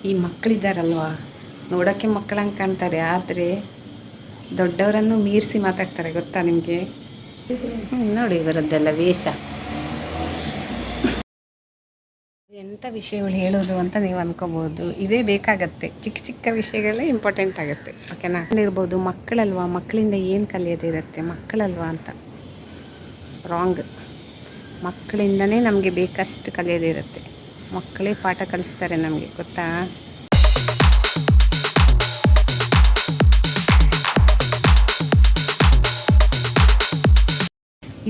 ಈ ಮಕ್ಕಳಿದ್ದಾರಲ್ವ, ನೋಡೋಕ್ಕೆ ಮಕ್ಕಳಂಗೆ ಕಾಣ್ತಾರೆ, ಆದರೆ ದೊಡ್ಡವರನ್ನು ಮೀರಿಸಿ ಮಾತಾಡ್ತಾರೆ, ಗೊತ್ತಾ ನಿಮಗೆ? ನೋಡಿ ಇವರದ್ದೆಲ್ಲ ವೇಷ. ಎಂಥ ವಿಷಯಗಳು ಹೇಳೋದು ಅಂತ ನೀವು ಅಂದ್ಕೋಬೋದು. ಇದೇ ಬೇಕಾಗತ್ತೆ, ಚಿಕ್ಕ ಚಿಕ್ಕ ವಿಷಯಗಳೇ ಇಂಪಾರ್ಟೆಂಟ್ ಆಗುತ್ತೆ, ಓಕೆನಾ? ಇರ್ಬೋದು, ಮಕ್ಕಳಲ್ವಾ, ಮಕ್ಕಳಿಂದ ಏನು ಕಲಿಯೋದಿರುತ್ತೆ, ಮಕ್ಕಳಲ್ವಾ ಅಂತ. ರಾಂಗ್. ಮಕ್ಕಳಿಂದನೇ ನಮಗೆ ಬೇಕಷ್ಟು ಕಲಿಯೋದಿರುತ್ತೆ. ಮಕ್ಕಳೇ ಪಾಠ ಕಲಿಸ್ತಾರೆ ನಮಗೆ, ಗೊತ್ತಾ?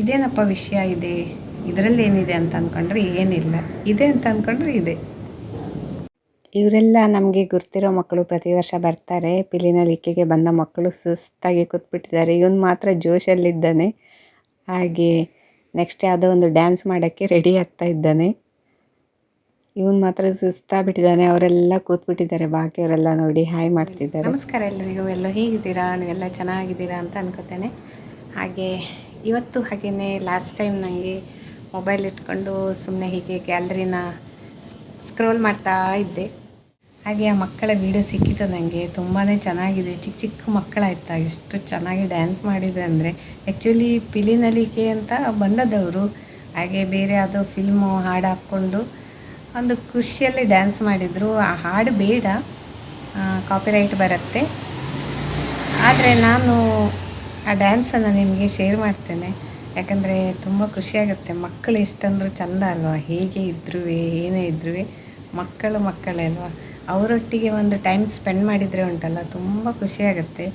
ಇದೇನಪ್ಪ ವಿಷಯ ಇದೆ, ಇದರಲ್ಲಿ ಏನಿದೆ ಅಂತ ಅಂದ್ಕೊಂಡ್ರೆ ಏನಿಲ್ಲ, ಇದೆ ಅಂತ ಅಂದ್ಕೊಂಡ್ರೆ ಇದೆ. ಇವರೆಲ್ಲ ನಮಗೆ ಗುರ್ತಿರೋ ಮಕ್ಕಳು. ಪ್ರತಿ ವರ್ಷ ಬರ್ತಾರೆ. ಪಿಲಿನಲಿಕೆಗೆ ಬಂದ ಮಕ್ಕಳು ಸುಸ್ತಾಗಿ ಕೂತ್ಬಿಟ್ಟಿದ್ದಾರೆ. ಇವನು ಮಾತ್ರ ಜೋಶಲ್ಲಿದ್ದಾನೆ. ಹಾಗೆ ನೆಕ್ಸ್ಟ್ ಯಾವುದೋ ಒಂದು ಡ್ಯಾನ್ಸ್ ಮಾಡೋಕ್ಕೆ ರೆಡಿ ಆಗ್ತಾ ಇದ್ದಾನೆ. ಇವನು ಮಾತ್ರ ಸುಸ್ತಾಗ್ಬಿಟ್ಟಿದ್ದಾನೆ. ಅವರೆಲ್ಲ ಕೂತ್ಬಿಟ್ಟಿದ್ದಾರೆ. ಬಾಕಿಯವರೆಲ್ಲ ನೋಡಿ ಹಾಯ್ ಮಾಡ್ತಿದ್ದಾರೆ. ನಮಸ್ಕಾರ ಎಲ್ಲರಿಗೂ. ಎಲ್ಲ ಹೇಗಿದ್ದೀರಾ? ನೀವೆಲ್ಲ ಚೆನ್ನಾಗಿದ್ದೀರಾ ಅಂತ ಅನ್ಕೋತೇನೆ. ಹಾಗೆ ಇವತ್ತು ಹಾಗೆಯೇ ಲಾಸ್ಟ್ ಟೈಮ್ ನನಗೆ ಮೊಬೈಲ್ ಇಟ್ಕೊಂಡು ಸುಮ್ಮನೆ ಹೀಗೆ ಗ್ಯಾಲರಿನ ಸ್ಕ್ರೋಲ್ ಮಾಡ್ತಾ ಇದ್ದೆ. ಹಾಗೆ ಆ ಮಕ್ಕಳ ವೀಡಿಯೋ ಸಿಕ್ಕಿತು ನನಗೆ. ತುಂಬಾ ಚೆನ್ನಾಗಿದೆ. ಚಿಕ್ಕ ಚಿಕ್ಕ ಮಕ್ಕಳಾಯ್ತಾ, ಎಷ್ಟು ಚೆನ್ನಾಗಿ ಡ್ಯಾನ್ಸ್ ಮಾಡಿದೆ ಅಂದರೆ. ಆ್ಯಕ್ಚುಲಿ ಪಿಲಿನಲಿಕೆ ಅಂತ ಬಂದದವರು. ಹಾಗೆ ಬೇರೆ ಯಾವುದೋ ಫಿಲ್ಮು ಹಾಡು ಹಾಕ್ಕೊಂಡು ಒಂದು ಖುಷಿಯಲ್ಲಿ ಡ್ಯಾನ್ಸ್ ಮಾಡಿದರು. ಆ ಹಾಡು ಬೇಡ, ಕಾಪಿರೈಟ್ ಬರುತ್ತೆ. ಆದರೆ ನಾನು ಆ ಡ್ಯಾನ್ಸನ್ನು ನಿಮಗೆ ಶೇರ್ ಮಾಡ್ತೇನೆ, ಯಾಕಂದರೆ ತುಂಬ ಖುಷಿಯಾಗುತ್ತೆ. ಮಕ್ಕಳು ಎಷ್ಟಂದ್ರೂ ಚೆಂದ ಅಲ್ವಾ? ಹೇಗೆ ಇದ್ರೂ ಏನೇ ಇದ್ರೂ ಮಕ್ಕಳೇ ಅಲ್ವಾ? ಅವರೊಟ್ಟಿಗೆ ಒಂದು ಟೈಮ್ ಸ್ಪೆಂಡ್ ಮಾಡಿದರೆ ಉಂಟಲ್ಲ, ತುಂಬ ಖುಷಿಯಾಗುತ್ತೆ.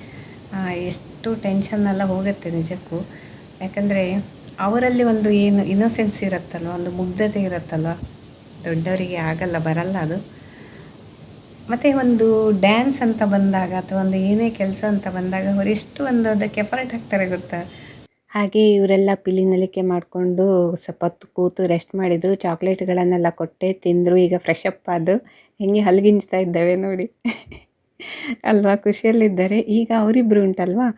ಎಷ್ಟು ಟೆನ್ಷನ್ನೆಲ್ಲ ಹೋಗುತ್ತೆ ನಿಜಕ್ಕೂ. ಯಾಕಂದರೆ ಅವರಲ್ಲಿ ಒಂದು ಏನು ಇನ್ನೋಸೆನ್ಸ್ ಇರುತ್ತಲ್ವ, ಒಂದು ಮುಗ್ಧತೆ ಇರುತ್ತಲ್ವ, ದೊಡ್ಡವರಿಗೆ ಆಗಲ್ಲ, ಬರಲ್ಲ ಅದು. ಮತ್ತು ಒಂದು ಡ್ಯಾನ್ಸ್ ಅಂತ ಬಂದಾಗ ಅಥವಾ ಒಂದು ಏನೇ ಕೆಲಸ ಅಂತ ಬಂದಾಗ ಅವರು ಎಷ್ಟು ಒಂದು ಅದಕ್ಕೆ ಎಫರ್ಟ್ ಹಾಕ್ತಾರೆ, ಗೊತ್ತಾ? ಹಾಗೆ ಇವರೆಲ್ಲ ಪಿಲಿನಲಿಕೆ ಮಾಡಿಕೊಂಡು ಸ್ವಲ್ಪ ಹೊತ್ತು ಕೂತು ರೆಸ್ಟ್ ಮಾಡಿದರು. ಚಾಕ್ಲೇಟ್ಗಳನ್ನೆಲ್ಲ ಕೊಟ್ಟೆ ತಿಂದರು. ಈಗ ಫ್ರೆಶ್ ಅಪ್ ಆದರು. ಹೆಂಗೆ ಹಲ್ಗಿಂಚ್ತಾ ಇದ್ದಾವೆ ನೋಡಿ ಅಲ್ವಾ? ಖುಷಿಯಲ್ಲಿದ್ದಾರೆ. ಈಗ ಅವರಿಬ್ಬರು ಉಂಟಲ್ವಾ,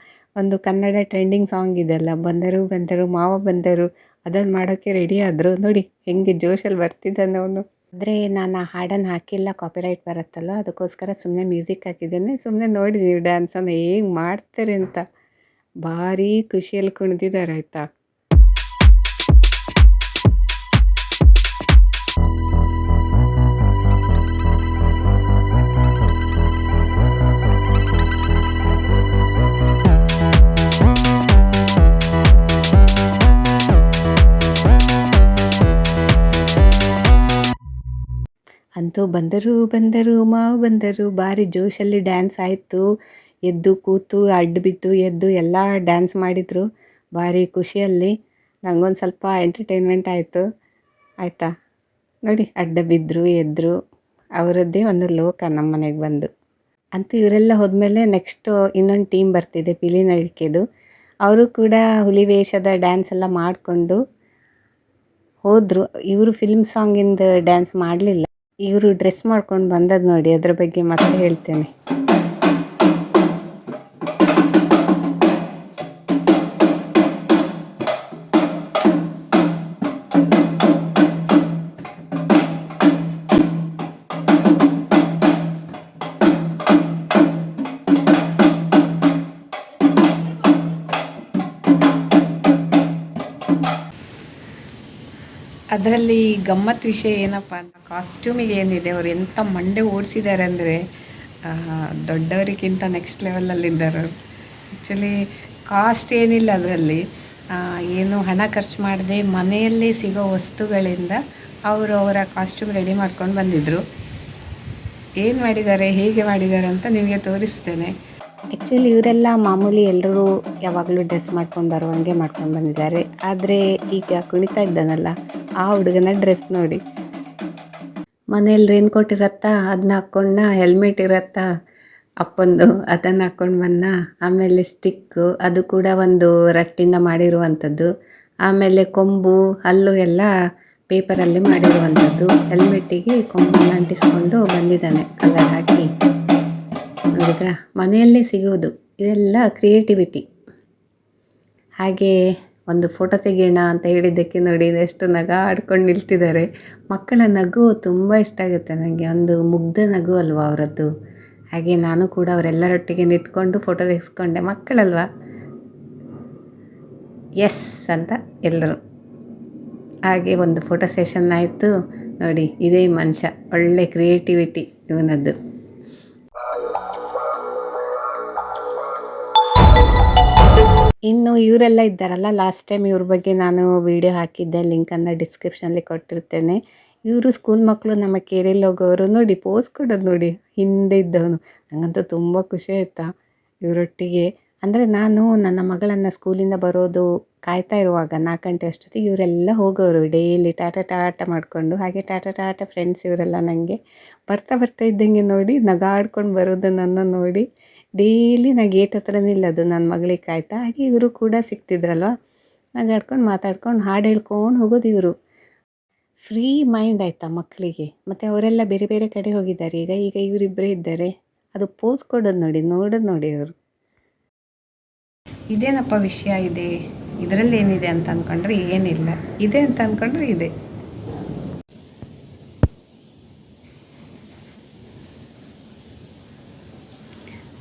ಒಂದು ಕನ್ನಡ ಟ್ರೆಂಡಿಂಗ್ ಸಾಂಗ್ ಇದೆಲ್ಲ, ಬಂದರು ಮಾವ ಬಂದರು, ಅದನ್ನು ಮಾಡೋಕ್ಕೆ ರೆಡಿ ಆದರು. ನೋಡಿ ಹೆಂಗೆ ಜೋಶಲ್ಲಿ ಬರ್ತಿದ್ದಾನೆ ಅವನು. ಆದರೆ ನಾನು ಆ ಹಾಡನ್ನು ಹಾಕಿಲ್ಲ, ಕಾಪಿರೈಟ್ ಬರುತ್ತಲ್ಲ, ಅದಕ್ಕೋಸ್ಕರ ಸುಮ್ಮನೆ ಮ್ಯೂಸಿಕ್ ಹಾಕಿದ್ದೇನೆ. ಸುಮ್ಮನೆ ನೋಡಿ ನೀವು ಡ್ಯಾನ್ಸನ್ನು ಹೇಗೆ ಮಾಡ್ತಾರೆ ಅಂತ. ಭಾರಿ ಖುಷಿಯಲ್ಲಿ ಕುಣಿದಿದ್ದಾರೆ, ಆಯಿತಾ? ಅಂತೂ ಬಂದರು ಮಾವು ಬಂದರು. ಭಾರಿ ಜೋಶಲ್ಲಿ ಡ್ಯಾನ್ಸ್ ಆಯಿತು. ಎದ್ದು ಕೂತು ಅಡ್ಡು ಬಿದ್ದು ಎದ್ದು ಎಲ್ಲ ಡ್ಯಾನ್ಸ್ ಮಾಡಿದರು ಭಾರಿ ಖುಷಿಯಲ್ಲಿ. ನನಗೊಂದು ಸ್ವಲ್ಪ ಎಂಟರ್ಟೈನ್ಮೆಂಟ್ ಆಯಿತು, ಆಯಿತಾ? ನೋಡಿ, ಅಡ್ಡ ಬಿದ್ದರು, ಎದ್ದರು. ಅವರದ್ದೇ ಒಂದು ಲೋಕ ನಮ್ಮ ಮನೆಗೆ ಬಂದು. ಅಂತೂ ಇವರೆಲ್ಲ ಹೋದ್ಮೇಲೆ ನೆಕ್ಸ್ಟು ಇನ್ನೊಂದು ಟೀಮ್ ಬರ್ತಿದೆ, ಪಿಲಿನಲಿಕೆದು. ಅವರು ಕೂಡ ಹುಲಿ ವೇಷದ ಡ್ಯಾನ್ಸ್ ಎಲ್ಲ ಮಾಡಿಕೊಂಡು ಹೋದರು. ಇವರು ಫಿಲ್ಮ್ ಸಾಂಗಿಂದ ಡ್ಯಾನ್ಸ್ ಮಾಡಲಿಲ್ಲ. ಇವರು ಡ್ರೆಸ್ ಮಾಡ್ಕೊಂಡು ಬಂದದ್ದು ನೋಡಿ, ಅದ್ರ ಬಗ್ಗೆ ಮತ್ತೆ ಹೇಳ್ತೇನೆ. ಅದರಲ್ಲಿ ಗಮ್ಮತ್ತು ವಿಷಯ ಏನಪ್ಪ ಅಂತ, ಕಾಸ್ಟ್ಯೂಮಿಗೆ ಏನಿದೆ, ಅವ್ರು ಎಂಥ ಮಂಡೆ ಓಡಿಸಿದ್ದಾರೆ ಅಂದರೆ ದೊಡ್ಡವರಿಗಿಂತ ನೆಕ್ಸ್ಟ್ ಲೆವೆಲಲ್ಲಿದ್ದಾರೆ ಅವರು. ಆ್ಯಕ್ಚುಲಿ ಕಾಸ್ಟ್ ಏನಿಲ್ಲ ಅದರಲ್ಲಿ, ಏನು ಹಣ ಖರ್ಚು ಮಾಡದೆ ಮನೆಯಲ್ಲೇ ಸಿಗೋ ವಸ್ತುಗಳಿಂದ ಅವರು ಅವರ ಕಾಸ್ಟ್ಯೂಮ್ ರೆಡಿ ಮಾಡ್ಕೊಂಡು ಬಂದಿದ್ದರು. ಏನು ಮಾಡಿದ್ದಾರೆ, ಹೇಗೆ ಮಾಡಿದ್ದಾರೆ ಅಂತ ನಿಮಗೆ ತೋರಿಸ್ತೇನೆ. ಆ್ಯಕ್ಚುಲಿ ಇವರೆಲ್ಲ ಮಾಮೂಲಿ ಎಲ್ಲರೂ ಯಾವಾಗಲೂ ಡ್ರೆಸ್ ಮಾಡ್ಕೊಂಡು ಬರುವಂಗೆ ಮಾಡ್ಕೊಂಡು ಬಂದಿದ್ದಾರೆ. ಆದರೆ ಈಗ ಕುಣಿತಾ ಇದ್ದಾನಲ್ಲ ಆ ಹುಡುಗನ ಡ್ರೆಸ್ ನೋಡಿ. ಮನೇಲಿ ರೈನ್ಕೋಟ್ ಇರತ್ತಾ, ಅದನ್ನ ಹಾಕ್ಕೊಂಡ, ಹೆಲ್ಮೆಟ್ ಇರತ್ತಾ ಅಪ್ಪಂದು, ಅದನ್ನು ಹಾಕ್ಕೊಂಡು ಬಂದ. ಆಮೇಲೆ ಸ್ಟಿಕ್ಕು, ಅದು ಕೂಡ ಒಂದು ರಟ್ಟಿಂದ ಮಾಡಿರುವಂಥದ್ದು. ಆಮೇಲೆ ಕೊಂಬು, ಹಲ್ಲು ಎಲ್ಲ ಪೇಪರಲ್ಲಿ ಮಾಡಿರುವಂಥದ್ದು. ಹೆಲ್ಮೆಟ್ಟಿಗೆ ಕೊಂಬನ್ನು ಅಂಟಿಸ್ಕೊಂಡು ಬಂದಿದ್ದಾನೆ ಕಲರ್ ಹಾಕಿ. ನೋಡಿದ್ರಾ? ಮನೆಯಲ್ಲೇ ಸಿಗೋದು ಇದೆಲ್ಲ ಕ್ರಿಯೇಟಿವಿಟಿ. ಹಾಗೆ ಒಂದು ಫೋಟೋ ತೆಗೆಯೋಣ ಅಂತ ಹೇಳಿದ್ದಕ್ಕೆ ನೋಡಿ ಎಷ್ಟು ನಗ ಆಡ್ಕೊಂಡು ನಿಲ್ತಿದ್ದಾರೆ. ಮಕ್ಕಳ ನಗು ತುಂಬ ಇಷ್ಟ ಆಗುತ್ತೆ ನನಗೆ, ಒಂದು ಮುಗ್ಧ ನಗು ಅಲ್ವಾ ಅವರದ್ದು. ಹಾಗೆ ನಾನು ಕೂಡ ಅವರೆಲ್ಲರೊಟ್ಟಿಗೆ ನಿಂತ್ಕೊಂಡು ಫೋಟೋ ತೆಗೆಸ್ಕೊಂಡೆ. ಮಕ್ಕಳಲ್ವಾ, ಎಸ್ ಅಂತ ಎಲ್ಲರೂ. ಹಾಗೆ ಒಂದು ಫೋಟೋ ಸೆಷನ್ ಆಯಿತು. ನೋಡಿ, ಇದೇ ಮನುಷ್ಯ, ಒಳ್ಳೆ ಕ್ರಿಯೇಟಿವಿಟಿ ಇವನದ್ದು. ಇನ್ನು ಇವರೆಲ್ಲ ಇದ್ದಾರಲ್ಲ, ಲಾಸ್ಟ್ ಟೈಮ್ ಇವ್ರ ಬಗ್ಗೆ ನಾನು ವಿಡಿಯೋ ಹಾಕಿದ್ದೆ, ಲಿಂಕನ್ನು ಡಿಸ್ಕ್ರಿಪ್ಷನಲ್ಲಿ ಕೊಟ್ಟಿರ್ತೇನೆ. ಇವರು ಸ್ಕೂಲ್ ಮಕ್ಕಳು, ನಮ್ಮ ಕೇರಿಯಲ್ಲಿ ಹೋಗೋರು. ನೋಡಿ ಪೋಸ್ ಕೊಡೋದು ನೋಡಿ, ಹಿಂದೆ ಇದ್ದವನು. ನನಗಂತೂ ತುಂಬ ಖುಷಿ ಆಯಿತಾ ಇವರೊಟ್ಟಿಗೆ. ಅಂದರೆ ನಾನು ನನ್ನ ಮಗಳನ್ನು ಸ್ಕೂಲಿಂದ ಬರೋದು ಕಾಯ್ತಾ ಇರುವಾಗ 4 ಗಂಟೆ ಅಷ್ಟೊತ್ತಿಗೆ ಇವರೆಲ್ಲ ಹೋಗೋರು ಡೈಲಿ ಟಾಟಾ ಮಾಡಿಕೊಂಡು. ಹಾಗೆ ಟಾಟಾ ಫ್ರೆಂಡ್ಸ್ ಇವರೆಲ್ಲ. ನನಗೆ ಬರ್ತಾ ಇದ್ದಂಗೆ ನೋಡಿ ನಗಾಡ್ಕೊಂಡು ಬರೋದು ನನ್ನ ನೋಡಿ. ಡೈಲಿ ನಾ ಗೇಟ್ ಹತ್ರ ನಿಲ್ಲೋದು ನನ್ನ ಮಗಳಿಗೆ ಕಾಯ್ತಾ. ಹಾಗೆ ಇವರು ಕೂಡ ಸಿಗ್ತಿದ್ರಲ್ವ, ನಗಾಡ್ಕೊಂಡು ಮಾತಾಡ್ಕೊಂಡು ಹಾಡು ಹೇಳ್ಕೊಂಡು ಹೋಗೋದು ಇವರು. ಫ್ರೀ ಮೈಂಡ್ ಆಯಿತಾ ಮಕ್ಕಳಿಗೆ. ಮತ್ತು ಅವರೆಲ್ಲ ಬೇರೆ ಬೇರೆ ಕಡೆ ಹೋಗಿದ್ದಾರೆ ಈಗ ಇವರಿಬ್ಬರೇ ಇದ್ದಾರೆ. ಅದು ಪೋಸ್ ಕೊಡೋದು ನೋಡಿ ಅವರು. ಇದೇನಪ್ಪ ವಿಷಯ ಇದೆ, ಇದರಲ್ಲಿ ಏನಿದೆ ಅಂತ ಅಂದ್ಕೊಂಡ್ರೆ ಏನಿಲ್ಲ, ಇದೆ ಅಂತ ಅಂದ್ಕೊಂಡ್ರೆ ಇದೆ.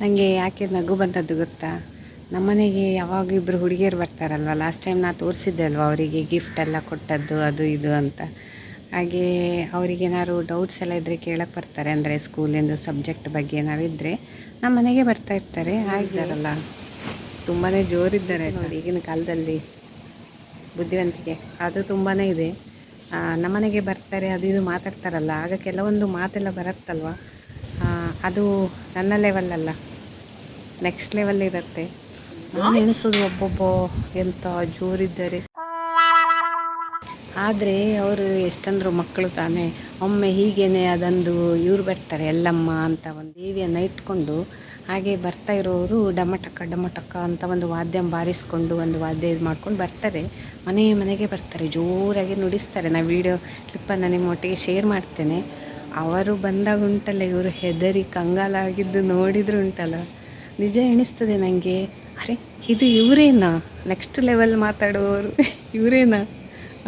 ನನಗೆ ಯಾಕೆ ನಗು ಬಂದದ್ದು ಗೊತ್ತಾ, ನಮ್ಮನೆಗೆ ಯಾವಾಗ ಇಬ್ಬರು ಹುಡುಗಿಯರು ಬರ್ತಾರಲ್ವ, ಲಾಸ್ಟ್ ಟೈಮ್ ನಾನು ತೋರಿಸಿದ್ದೆ ಅಲ್ವ ಅವರಿಗೆ ಗಿಫ್ಟ್ ಎಲ್ಲ ಕೊಟ್ಟದ್ದು ಅದು ಇದು ಅಂತ. ಹಾಗೆ ಅವರಿಗೇನಾದ್ರು ಡೌಟ್ಸ್ ಎಲ್ಲ ಇದ್ದರೆ ಕೇಳಕ್ಕೆ ಬರ್ತಾರೆ. ಅಂದರೆ ಸ್ಕೂಲಿಂದು ಸಬ್ಜೆಕ್ಟ್ ಬಗ್ಗೆ ಏನಾದ್ರು ಇದ್ದರೆ ನಮ್ಮ ಮನೆಗೆ ಬರ್ತಾಯಿರ್ತಾರೆ. ಆಗಿದ್ದಾರಲ್ಲ, ತುಂಬಾ ಜೋರಿದ್ದಾರೆ ನೋಡಿ. ಈಗಿನ ಕಾಲದಲ್ಲಿ ಬುದ್ಧಿವಂತಿಕೆ ಅದು ತುಂಬಾ ಇದೆ. ನಮ್ಮನೆಗೆ ಬರ್ತಾರೆ, ಅದು ಇದು ಮಾತಾಡ್ತಾರಲ್ಲ, ಆಗ ಕೆಲವೊಂದು ಮಾತೆಲ್ಲ ಬರುತ್ತಲ್ವ, ಅದು ನನ್ನ ಲೆವೆಲಲ್ಲ, ನೆಕ್ಸ್ಟ್ ಲೆವೆಲ್ ಇರುತ್ತೆ. ನಾನು ಎಣಿಸೋದು ಒಬ್ಬೊಬ್ಬ ಎಂಥ ಜೋರಿದ್ದಾರೆ. ಆದರೆ ಅವರು ಎಷ್ಟಂದ್ರು ಮಕ್ಕಳು ತಾನೇ. ಒಮ್ಮೆ ಹೀಗೇನೆ ಅದೊಂದು ಇವ್ರು ಬರ್ತಾರೆ, ಎಲ್ಲಮ್ಮ ಅಂತ ಒಂದು ದೇವಿಯನ್ನು ಇಟ್ಕೊಂಡು. ಹಾಗೆ ಬರ್ತಾ ಇರೋರು ಡಮಟಕ್ಕ ಅಂತ ಒಂದು ವಾದ್ಯ ಬಾರಿಸ್ಕೊಂಡು, ಒಂದು ವಾದ್ಯ ಇದು ಮಾಡ್ಕೊಂಡು ಬರ್ತಾರೆ. ಮನೆಗೆ ಬರ್ತಾರೆ, ಜೋರಾಗಿ ನುಡಿಸ್ತಾರೆ. ನಾನು ವೀಡಿಯೋ ಕ್ಲಿಪ್ಪನ್ನು ನಿಮ್ಮ ಒಟ್ಟಿಗೆ ಶೇರ್ ಮಾಡ್ತೇನೆ. ಅವರು ಬಂದಾಗ ಉಂಟಲ್ಲ, ಇವರು ಹೆದರಿ ಕಂಗಾಲಾಗಿದ್ದು ನೋಡಿದ್ರು ಉಂಟಲ್ಲ, ನಿಜ ಎಣಿಸ್ತದೆ ನನಗೆ. ಅರೆ, ಇದು ಇವರೇನಾ ನೆಕ್ಸ್ಟ್ ಲೆವೆಲ್ ಮಾತಾಡುವವರು, ಇವರೇನಾ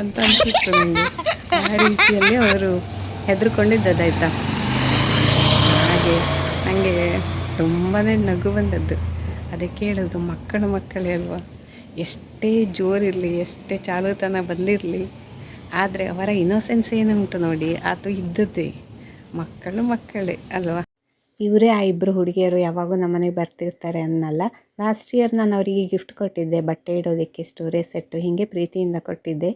ಅಂತ ಅನಿಸುತ್ತೆ ನನಗೆ. ಆ ರೀತಿಯಲ್ಲಿ ಅವರು ಹೆದರ್ಕೊಂಡಿದ್ದದಾಯ್ತಾ. ಹಾಗೆ ನನಗೆ ತುಂಬಾ ನಗು ಬಂದದ್ದು. ಅದಕ್ಕೆ ಹೇಳೋದು, ಮಕ್ಕಳೇ ಅಲ್ವಾ, ಎಷ್ಟೇ ಜೋರಿರಲಿ, ಎಷ್ಟೇ ಚಾಲುತನ ಬಂದಿರಲಿ, ಆದರೆ ಅವರ ಇನ್ನೋಸೆನ್ಸ್ ಏನುಂಟು ನೋಡಿ, ಅದು ಇದ್ದದ್ದೇ. ಮಕ್ಕಳೇ ಅಲ್ವಾ. ಇವರೇ ಆ ಇಬ್ಬರು ಹುಡುಗಿಯರು ಯಾವಾಗೂ ನಮ್ಮನೆಗೆ ಬರ್ತಿರ್ತಾರೆ ಅನ್ನಲ್ಲ. ಲಾಸ್ಟ್ ಇಯರ್ ನಾನು ಅವರಿಗೆ ಗಿಫ್ಟ್ ಕೊಟ್ಟಿದ್ದೆ, ಬಟ್ಟೆ ಇಡೋದಕ್ಕೆ ಸ್ಟೋರೇಜ್ ಸೆಟ್ಟು, ಹೀಗೆ ಪ್ರೀತಿಯಿಂದ ಕೊಟ್ಟಿದ್ದೆ.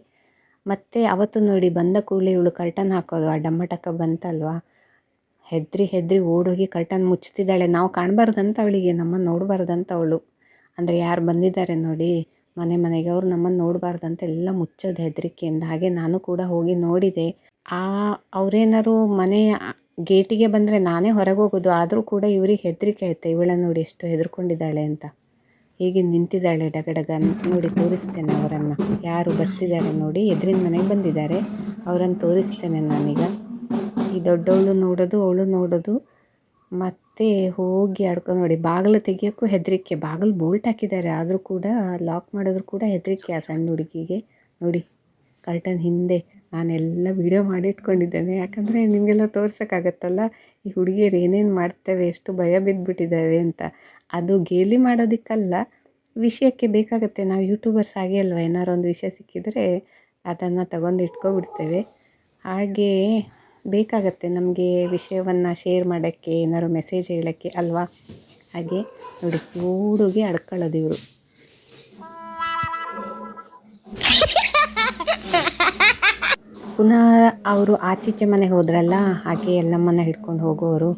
ಮತ್ತು ಅವತ್ತು ನೋಡಿ ಬಂದ ಕೂಡಲೇ ಇವಳು ಕರ್ಟನ್ ಹಾಕೋದು, ಆ ಡಮ್ಮಟಕ್ಕ ಬಂತಲ್ವ, ಹೆದ್ರಿ ಓಡೋಗಿ ಕರ್ಟನ್ ಮುಚ್ತಿದ್ದಾಳೆ. ನಾವು ಕಾಣಬಾರ್ದಂತ ಅವಳಿಗೆ, ನಮ್ಮನ್ನು ನೋಡಬಾರ್ದಂತ ಅವಳು. ಅಂದರೆ ಯಾರು ಬಂದಿದ್ದಾರೆ ನೋಡಿ ಮನೆಗೆ, ಅವ್ರು ನಮ್ಮನ್ನು ನೋಡಬಾರ್ದಂತ ಎಲ್ಲ ಮುಚ್ಚೋದು ಹೆದರಿಕೆಯಿಂದ. ಹಾಗೆ ನಾನು ಕೂಡ ಹೋಗಿ ನೋಡಿದೆ. ಅವರೇನಾರು ಮನೆ ಗೇಟಿಗೆ ಬಂದರೆ ನಾನೇ ಹೊರಗೆ ಹೋಗೋದು. ಆದರೂ ಕೂಡ ಇವ್ರಿಗೆ ಹೆದರಿಕೆ ಆಯ್ತಾ, ಇವಳನ್ನು ನೋಡಿ ಎಷ್ಟು ಹೆದರ್ಕೊಂಡಿದ್ದಾಳೆ ಅಂತ. ಹೀಗೆ ನಿಂತಿದ್ದಾಳೆ ಡಗಡಗ. ನೋಡಿ ತೋರಿಸ್ತೇನೆ ಅವರನ್ನು, ಯಾರು ಬರ್ತಿದ್ದಾರೆ ನೋಡಿ, ಎದುರಿನ ಮನೆಗೆ ಬಂದಿದ್ದಾರೆ, ಅವರನ್ನು ತೋರಿಸ್ತೇನೆ ನಾನೀಗ. ಈ ದೊಡ್ಡವಳು ನೋಡೋದು, ಅವಳು ನೋಡೋದು, ಮತ್ತೆ ಹೋಗಿ ಆಡ್ಕೊಂಡು ನೋಡಿ. ಬಾಗಿಲು ತೆಗಿಯೋಕ್ಕೂ ಹೆದರಿಕೆ, ಬಾಗಿಲು ಬೋಲ್ಟ್ ಹಾಕಿದ್ದಾರೆ, ಆದರೂ ಕೂಡ ಲಾಕ್ ಮಾಡಿದ್ರು ಕೂಡ ಹೆದರಿಕೆ ಆ ಸಣ್ಣ ಹುಡುಗಿಗೆ. ನೋಡಿ ಕರ್ಟನ್ ಹಿಂದೆ ನಾನೆಲ್ಲ ವೀಡಿಯೋ ಮಾಡಿಟ್ಕೊಂಡಿದ್ದೇನೆ, ಯಾಕಂದರೆ ನಿಮಗೆಲ್ಲ ತೋರ್ಸೋಕ್ಕಾಗತ್ತಲ್ಲ ಈ ಹುಡುಗಿಯರು ಏನೇನು ಮಾಡ್ತೇವೆ, ಎಷ್ಟು ಭಯ ಬಿದ್ದುಬಿಟ್ಟಿದ್ದಾವೆ ಅಂತ. ಅದು ಗೇಲಿ ಮಾಡೋದಕ್ಕಲ್ಲ, ವಿಷಯಕ್ಕೆ ಬೇಕಾಗುತ್ತೆ. ನಾವು ಯೂಟ್ಯೂಬರ್ಸ್ ಹಾಗೆ ಅಲ್ವ, ಏನಾರು ಒಂದು ವಿಷಯ ಸಿಕ್ಕಿದರೆ ಅದನ್ನು ತಗೊಂಡು ಇಟ್ಕೊಬಿಡ್ತೇವೆ. ಹಾಗೇ ಬೇಕಾಗತ್ತೆ ನಮಗೆ ವಿಷಯವನ್ನು ಶೇರ್ ಮಾಡೋಕ್ಕೆ, ಏನಾದ್ರು ಮೆಸೇಜ್ ಹೇಳೋಕ್ಕೆ ಅಲ್ವಾ. ಹಾಗೆ ನೋಡಿ ಹುಡುಗಿ ಅಡ್ಕೊಳ್ಳೋದು ಇವರು. ಪುನಃ ಅವರು ಆಚೀಚೆ ಮನೆಗೆ ಹೋದ್ರಲ್ಲ, ಹಾಗೆ ಎಲ್ಲಮ್ಮನ ಹಿಡ್ಕೊಂಡು ಹೋಗೋರು.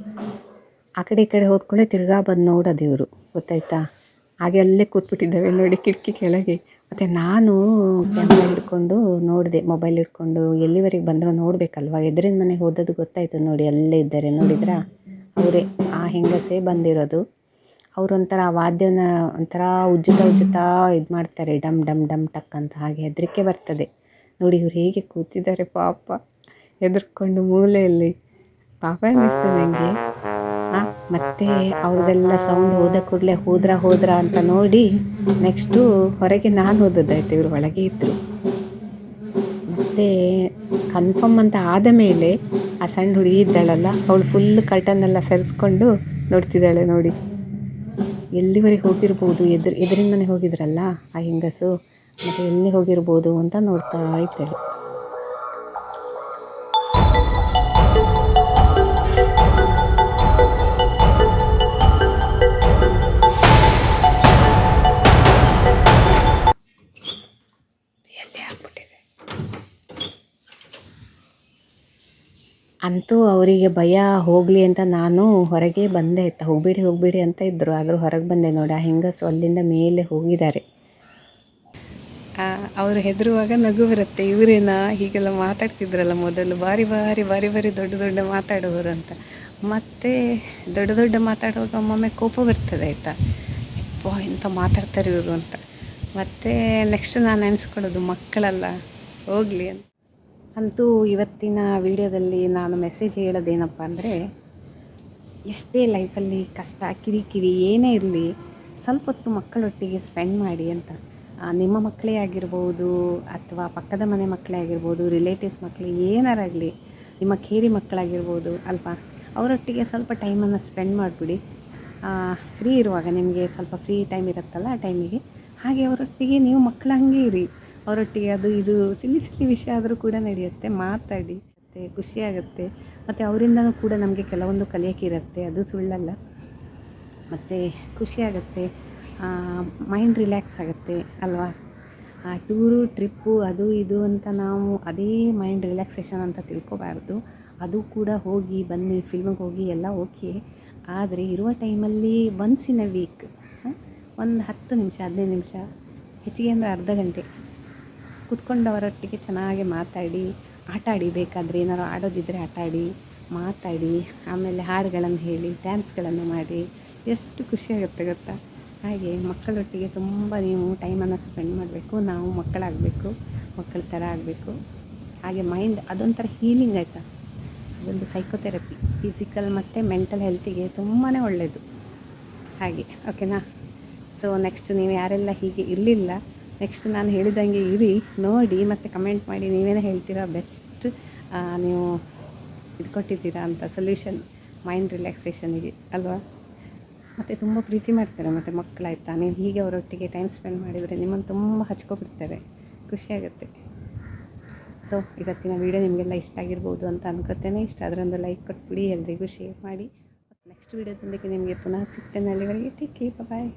ಆ ಕಡೆ ಈ ಕಡೆ ಹೋದ್ಕೊಳ್ಳೆ ತಿರ್ಗಾ ಬಂದು ನೋಡೋದು ಇವರು, ಗೊತ್ತಾಯ್ತಾ. ಹಾಗೆ ಅಲ್ಲೇ ಕೂತ್ಬಿಟ್ಟಿದ್ದಾವೆ ನೋಡಿ ಕಿಟಕಿ ಕೆಳಗೆ. ಮತ್ತು ನಾನು ಕ್ಯಾಮ್ರಾ ಹಿಡ್ಕೊಂಡು ನೋಡಿದೆ, ಮೊಬೈಲ್ ಹಿಡ್ಕೊಂಡು. ಎಲ್ಲಿವರೆಗೆ ಬಂದರೂ ನೋಡಬೇಕಲ್ವ. ಎದುರಿನ ಮನೆಗೆ ಹೋದದ್ದು ಗೊತ್ತಾಯಿತು ನೋಡಿ, ಅಲ್ಲೇ ಇದ್ದಾರೆ ನೋಡಿದ್ರಾ, ಅವರೇ ಆ ಹೆಂಗಸೇ ಬಂದಿರೋದು. ಅವರು ಒಂಥರ ವಾದ್ಯನ ಒಂಥರ ಉಜ್ಜುತ್ತಾ ಇದು ಮಾಡ್ತಾರೆ, ಡಮ್ ಡಮ್ ಡಮ್ ಟಕ್ ಅಂತ. ಹಾಗೆ ಹೆದರಿಕೆ ಬರ್ತದೆ ನೋಡಿ. ಇವ್ರು ಹೇಗೆ ಕೂತಿದ್ದಾರೆ ಪಾಪ, ಹೆದರ್ಕೊಂಡು ಮೂಲೆಯಲ್ಲಿ. ಪಾಪ ಅನ್ನಿಸ್ತದೆ ನನಗೆ. ಹಾಂ ಮತ್ತು ಅವ್ರದ್ದೆಲ್ಲ ಸೌಂಡ್ ಹೋದ ಕೂಡಲೇ ಹೋದ್ರ ಅಂತ ನೋಡಿ ನೆಕ್ಸ್ಟು ಹೊರಗೆ ನಾನು ಹೋದದ್ದಾಯ್ತು, ಇವರು ಒಳಗೆ ಇದ್ದರು. ಮತ್ತು ಕನ್ಫರ್ಮ್ ಅಂತ ಆದ ಮೇಲೆ ಆ ಸಣ್ಣ ಹುಡುಗಿ ಇದ್ದಾಳಲ್ಲ, ಅವಳು ಫುಲ್ ಕರ್ಟನ್ನೆಲ್ಲ ಸರಿಸ್ಕೊಂಡು ನೋಡ್ತಿದ್ದಾಳೆ. ನೋಡಿ ಎಲ್ಲಿವರೆಗೆ ಹೋಗಿರ್ಬೋದು, ಎದುರಿಂದನೇ ಹೋಗಿದ್ರಲ್ಲ ಆ ಹೆಂಗಸು, ಮತ್ತು ಎಲ್ಲಿ ಹೋಗಿರ್ಬೋದು ಅಂತ ನೋಡ್ತಾ ಇದ್ದಾಳೆ. ಅಂತೂ ಅವರಿಗೆ ಭಯ ಹೋಗಲಿ ಅಂತ ನಾನು ಹೊರಗೆ ಬಂದೆ ಆಯ್ತಾ. ಹೋಗಬೇಡಿ ಅಂತ ಇದ್ದರು, ಆದರೂ ಹೊರಗೆ ಬಂದೆ. ನೋಡಿ ಆ ಹೆಂಗಸು ಅಲ್ಲಿಂದ ಮೇಲೆ ಹೋಗಿದ್ದಾರೆ. ಅವರು ಹೆದರುವಾಗ ನಗು ಬರುತ್ತೆ. ಇವರೇನ ಹೀಗೆಲ್ಲ ಮಾತಾಡ್ತಿದ್ರಲ್ಲ ಮೊದಲು, ಬಾರಿ ದೊಡ್ಡ ಮಾತಾಡೋರು ಅಂತ. ಮತ್ತು ದೊಡ್ಡ ಮಾತಾಡುವಾಗ ಒಮ್ಮೊಮ್ಮೆ ಕೋಪ ಬರ್ತದೆ ಆಯಿತಾ, ಎಂತ ಮಾತಾಡ್ತಾರೆ ಇವರು ಅಂತ. ಮತ್ತು ನೆಕ್ಸ್ಟ್ ನಾನು ನೆನೆಸ್ಕೊಳ್ಳೋದು ಮಕ್ಕಳಲ್ಲ ಹೋಗಲಿ ಅಂತ. ಅಂತೂ ಇವತ್ತಿನ ವಿಡಿಯೋದಲ್ಲಿ ನಾನು ಮೆಸೇಜ್ ಹೇಳೋದೇನಪ್ಪ ಅಂದರೆ, ಎಷ್ಟೇ ಲೈಫಲ್ಲಿ ಕಷ್ಟ ಕಿರಿಕಿರಿ ಏನೇ ಇರಲಿ, ಸ್ವಲ್ಪ ಹೊತ್ತು ಮಕ್ಕಳೊಟ್ಟಿಗೆ ಸ್ಪೆಂಡ್ ಮಾಡಿ ಅಂತ. ನಿಮ್ಮ ಮಕ್ಕಳೇ ಆಗಿರ್ಬೋದು, ಅಥವಾ ಪಕ್ಕದ ಮನೆ ಮಕ್ಕಳೇ ಆಗಿರ್ಬೋದು, ರಿಲೇಟಿವ್ಸ್ ಮಕ್ಕಳು ಏನಾರಾಗಲಿ, ನಿಮ್ಮ ಕೇರಿ ಮಕ್ಕಳಾಗಿರ್ಬೋದು ಅಲ್ವಾ, ಅವರೊಟ್ಟಿಗೆ ಸ್ವಲ್ಪ ಟೈಮನ್ನು ಸ್ಪೆಂಡ್ ಮಾಡಿಬಿಡಿ. ಫ್ರೀ ಇರುವಾಗ ನಿಮಗೆ ಸ್ವಲ್ಪ ಫ್ರೀ ಟೈಮ್ ಇರುತ್ತಲ್ಲ, ಆ ಟೈಮಿಗೆ ಹಾಗೆ ಅವರೊಟ್ಟಿಗೆ ನೀವು ಮಕ್ಕಳ ಹಂಗೆ ಇರಿ. ಅವರೊಟ್ಟಿಗೆ ಅದು ಇದು ಸಿಲ್ಲಿ ವಿಷಯ ಆದರೂ ಕೂಡ ನಡೆಯುತ್ತೆ, ಮಾತಾಡಿ ಮತ್ತು ಖುಷಿಯಾಗುತ್ತೆ. ಮತ್ತು ಅವರಿಂದನೂ ಕೂಡ ನಮಗೆ ಕೆಲವೊಂದು ಕಲಿಯೋಕ್ಕಿರುತ್ತೆ, ಅದು ಸುಳ್ಳಲ್ಲ. ಮತ್ತು ಖುಷಿಯಾಗುತ್ತೆ, ಮೈಂಡ್ ರಿಲ್ಯಾಕ್ಸ್ ಆಗುತ್ತೆ ಅಲ್ವಾ. ಟೂರು ಟ್ರಿಪ್ಪು ಅದು ಇದು ಅಂತ ನಾವು ಅದೇ ಮೈಂಡ್ ರಿಲ್ಯಾಕ್ಸೇಷನ್ ಅಂತ ತಿಳ್ಕೊಬಾರ್ದು. ಅದು ಕೂಡ ಹೋಗಿ ಬನ್ನಿ, ಫಿಲ್ಮಿಗೆ ಹೋಗಿ ಎಲ್ಲ ಓಕೆ, ಆದರೆ ಇರುವ ಟೈಮಲ್ಲಿ ಒನ್ಸ್ ಇನ್ ಎ ವೀಕ್ ಒಂದು 10 ನಿಮಿಷ 15 ನಿಮಿಷ, ಹೆಚ್ಚಿಗೆ ಅಂದರೆ ಅರ್ಧ ಗಂಟೆ ಕುತ್ಕೊಂಡವರೊಟ್ಟಿಗೆ ಚೆನ್ನಾಗಿ ಮಾತಾಡಿ, ಆಟ ಆಡಿ, ಬೇಕಾದರೆ ಏನಾರು ಆಡೋದಿದ್ದರೆ ಆಟ ಆಡಿ, ಮಾತಾಡಿ, ಆಮೇಲೆ ಹಾಡುಗಳನ್ನು ಹೇಳಿ, ಡ್ಯಾನ್ಸ್ಗಳನ್ನು ಮಾಡಿ, ಎಷ್ಟು ಖುಷಿಯಾಗುತ್ತೆ ಗೊತ್ತಾ. ಹಾಗೆ ಮಕ್ಕಳೊಟ್ಟಿಗೆ ತುಂಬ ನೀವು ಟೈಮನ್ನು ಸ್ಪೆಂಡ್ ಮಾಡಬೇಕು. ನಾವು ಮಕ್ಕಳಾಗಬೇಕು, ಮಕ್ಕಳ ಥರ ಆಗಬೇಕು. ಹಾಗೆ ಮೈಂಡ್ ಅದೊಂಥರ ಹೀಲಿಂಗ್ ಆಯಿತಾ, ಅದೊಂದು ಸೈಕೋಥೆರಪಿ, ಫಿಸಿಕಲ್ ಮತ್ತು ಮೆಂಟಲ್ ಹೆಲ್ತಿಗೆ ತುಂಬಾ ಒಳ್ಳೆಯದು. ಹಾಗೆ ಓಕೆನಾ. ಸೊ ನೆಕ್ಸ್ಟ್ ನೀವು ಯಾರೆಲ್ಲ ಹೀಗೆ ಇರಲಿಲ್ಲ, ನೆಕ್ಸ್ಟ್ ನಾನು ಹೇಳಿದಂಗೆ ಇರಿ, ನೋಡಿ ಮತ್ತು ಕಮೆಂಟ್ ಮಾಡಿ ನೀವೇನೇ ಹೇಳ್ತೀರಾ ಬೆಸ್ಟ್ ನೀವು ಇದು ಕೊಟ್ಟಿದ್ದೀರಾ ಅಂತ ಸೊಲ್ಯೂಷನ್ ಮೈಂಡ್ ರಿಲ್ಯಾಕ್ಸೇಷನಿಗೆ ಅಲ್ವಾ. ಮತ್ತು ತುಂಬ ಪ್ರೀತಿ ಮಾಡ್ತಾರೆ ಮತ್ತು ಮಕ್ಕಳಾಯ್ತಾ, ನೀವು ಹೀಗೆ ಅವರೊಟ್ಟಿಗೆ ಟೈಮ್ ಸ್ಪೆಂಡ್ ಮಾಡಿದರೆ ನಿಮ್ಮನ್ನು ತುಂಬ ಹಚ್ಕೊಬಿಡ್ತಾರೆ, ಖುಷಿಯಾಗುತ್ತೆ. ಸೊ ಇವತ್ತಿನ ವೀಡಿಯೋ ನಿಮಗೆಲ್ಲ ಇಷ್ಟ ಆಗಿರ್ಬೋದು ಅಂತ ಅನ್ಕೋತೇನೆ. ಇಷ್ಟ ಆದರೆ ಒಂದು ಲೈಕ್ ಕೊಟ್ಬಿಡಿ, ಎಲ್ರಿಗೂ ಶೇರ್ ಮಾಡಿ. ನೆಕ್ಸ್ಟ್ ವೀಡಿಯೋದೊಂದಿಗೆ ನಿಮಗೆ ಪುನಃ ಸಿಗ್ತೇನೆ. ಅಲ್ಲಿವರೆಗೆ ಟೇಕ್ ಕೇರ್, ಬಾಯ್.